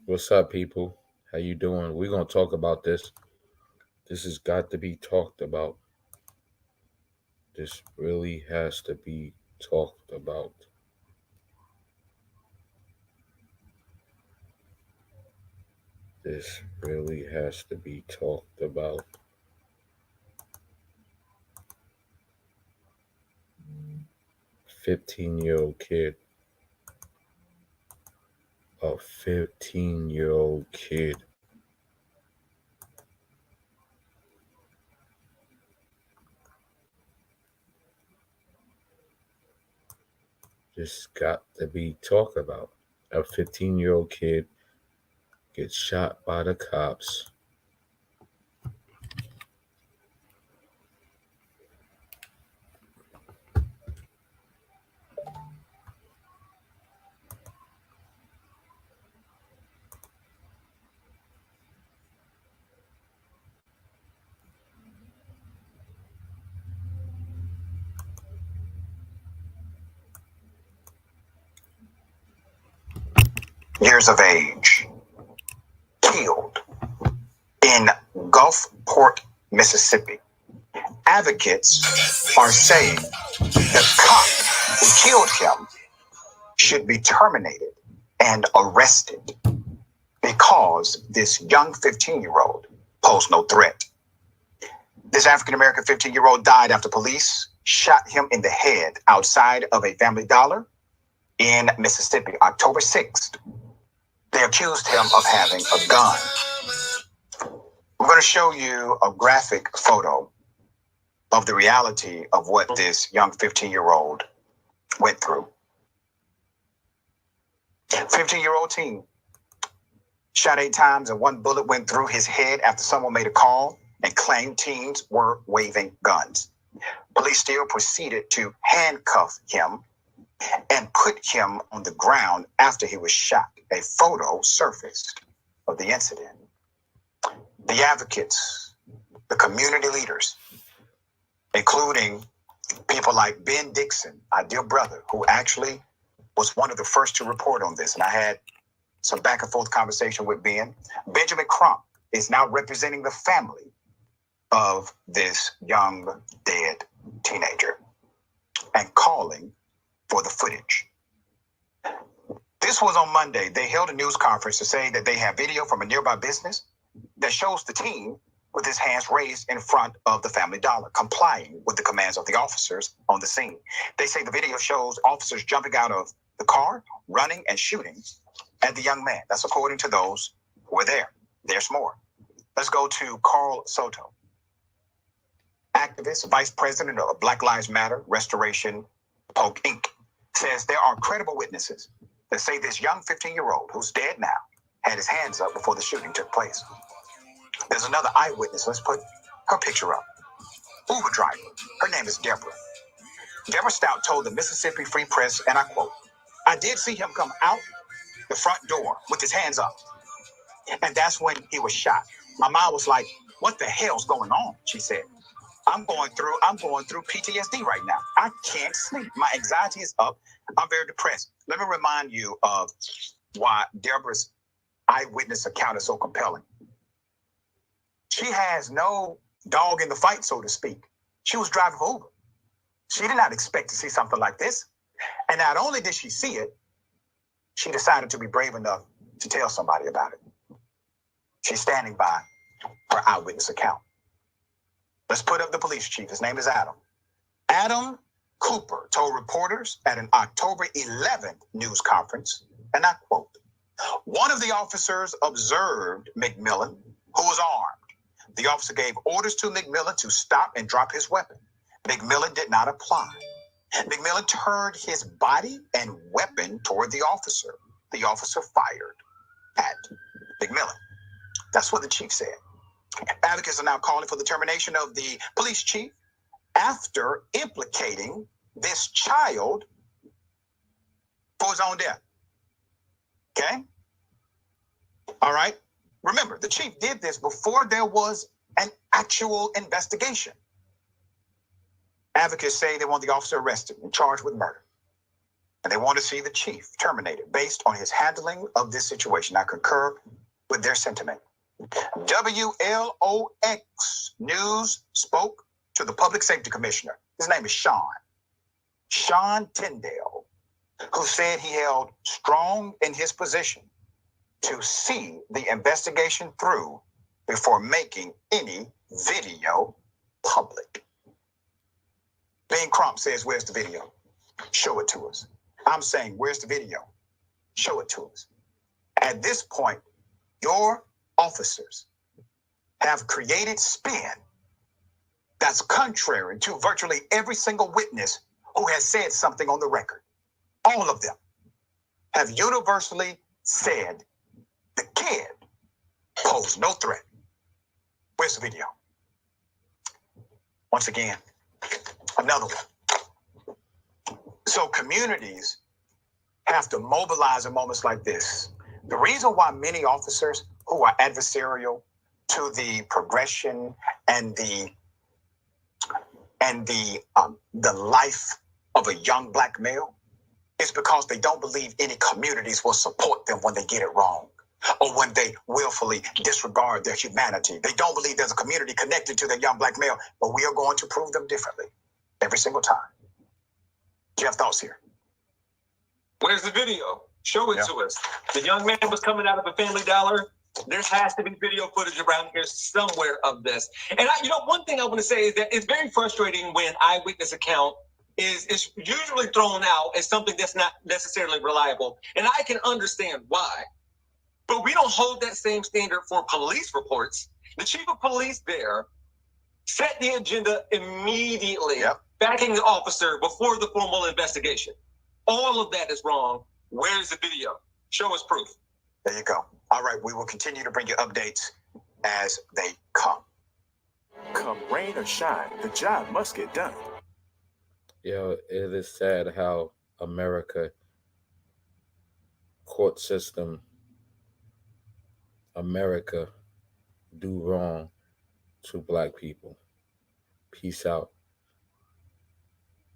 What's up, people? How you doing? We're gonna talk about this. This has got to be talked about. This really has to be talked about. This really has to be talked about. 15-year-old kid. A 15-year-old kid. This got to be talked about. A 15-year-old kid gets shot by the cops. Years of age, killed in Gulfport, Mississippi. Advocates are saying the cop who killed him should be terminated and arrested because this young 15-year-old posed no threat. This African-American 15-year-old died after police shot him in the head outside of a Family Dollar in Mississippi, October 6th. They accused him of having a gun. We're going to show you a graphic photo of the reality of what this young 15-year-old went through. 15-year-old teen shot 8 times and 1 bullet went through his head after someone made a call and claimed teens were waving guns. Police still proceeded to handcuff him and put him on the ground after he was shot. A photo surfaced of the incident. The advocates, the community leaders, including people like Ben Dixon, our dear brother, who actually was one of the first to report on this. And I had some back and forth conversation with Ben. Benjamin Crump is now representing the family of this young dead teenager and calling for the footage. This was on Monday. They held a news conference to say that they have video from a nearby business that shows the teen with his hands raised in front of the Family Dollar, complying with the commands of the officers on the scene. They say the video shows officers jumping out of the car, running and shooting at the young man. That's according to those who were there. There's more. Let's go to Carl Soto, activist, vice president of Black Lives Matter Restoration Polk Inc., says there are credible witnesses that say this young 15-year-old, who's dead now, had his hands up before the shooting took place. There's another eyewitness. Let's put her picture up. Uber driver. Her name is Deborah. Deborah Stout told the Mississippi Free Press, and I quote, "I did see him come out the front door with his hands up, and that's when he was shot. My mom was like, what the hell's going on?" She said. I'm going through PTSD right now. I can't sleep. My anxiety is up. I'm very depressed. Let me remind you of why Deborah's eyewitness account is so compelling. She has no dog in the fight, so to speak. She was driving for Uber. She did not expect to see something like this. And not only did she see it, she decided to be brave enough to tell somebody about it. She's standing by her eyewitness account. Let's put up the police chief. His name is Adam. Adam Cooper told reporters at an October 11th news conference, and I quote, "One of the officers observed McMillian, who was armed. The officer gave orders to McMillian to stop and drop his weapon. McMillian did not apply. McMillian turned his body and weapon toward the officer. The officer fired at McMillian." That's what the chief said. Advocates are now calling for the termination of the police chief after implicating this child for his own death. Okay? All right? Remember, the chief did this before there was an actual investigation. Advocates say they want the officer arrested and charged with murder. and they want to see the chief terminated based on his handling of this situation. I concur with their sentiment. WLOX News spoke to the Public Safety Commissioner. His name is Sean Tyndale, who said he held strong in his position to see the investigation through before making any video public. Ben Crump says, where's the video? Show it to us. I'm saying, where's the video? Show it to us. At this point, your officers have created spin that's contrary to virtually every single witness who has said something on the record. All of them have universally said the kid posed no threat. Where's the video? Once again, another one. So communities have to mobilize in moments like this. The reason why many officers who are adversarial to the progression and the life of a young black male is because they don't believe any communities will support them when they get it wrong or when they willfully disregard their humanity. They don't believe there's a community connected to the young black male, but we are going to prove them differently every single time. Do you have thoughts here? Where's the video? Show it to us. The young man was coming out of a Family Dollar. There has to be video footage around here somewhere of this. And one thing I want to say is that it's very frustrating when eyewitness account is usually thrown out as something that's not necessarily reliable. And I can understand why. But we don't hold that same standard for police reports. The chief of police there set the agenda immediately, backing the officer before the formal investigation. All of that is wrong. Where's the video? Show us proof. There you go. All right, we will continue to bring you updates as they come. Come rain or shine, the job must get done. It is sad how America court system, America do wrong to black people. Peace out.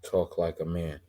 Talk like a man.